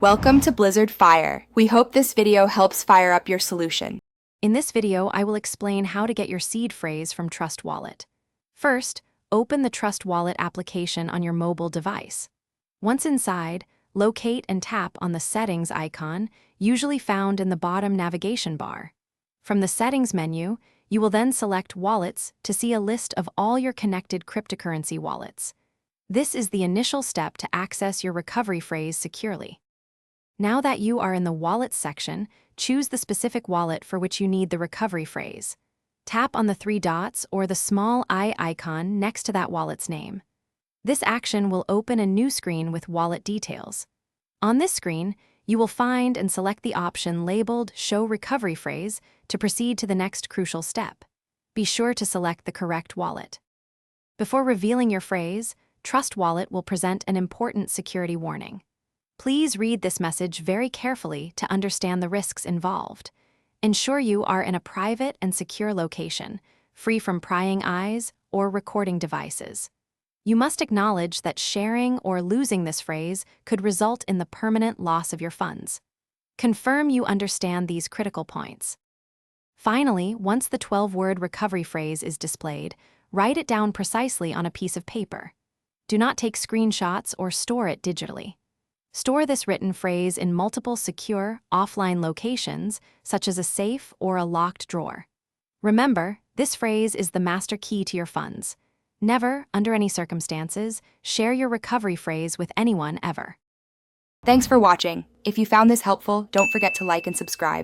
Welcome to Blizzard Fire. We hope this video helps fire up your solution. In this video, I will explain how to get your seed phrase from Trust Wallet. First, open the Trust Wallet application on your mobile device. Once inside, locate and tap on the Settings icon, usually found in the bottom navigation bar. From the Settings menu, you will then select Wallets to see a list of all your connected cryptocurrency wallets. This is the initial step to access your recovery phrase securely. Now that you are in the Wallets section, choose the specific wallet for which you need the recovery phrase. Tap on the three dots or the small eye icon next to that wallet's name. This action will open a new screen with wallet details. On this screen, you will find and select the option labeled Show Recovery Phrase to proceed to the next crucial step. Be sure to select the correct wallet. Before revealing your phrase, Trust Wallet will present an important security warning. Please read this message very carefully to understand the risks involved. Ensure you are in a private and secure location, free from prying eyes or recording devices. You must acknowledge that sharing or losing this phrase could result in the permanent loss of your funds. Confirm you understand these critical points. Finally, once the 12-word recovery phrase is displayed, write it down precisely on a piece of paper. Do not take screenshots or store it digitally. Store this written phrase in multiple secure, offline locations, such as a safe or a locked drawer. Remember, this phrase is the master key to your funds. Never, under any circumstances, share your recovery phrase with anyone ever. Thanks for watching. If you found this helpful, don't forget to like and subscribe.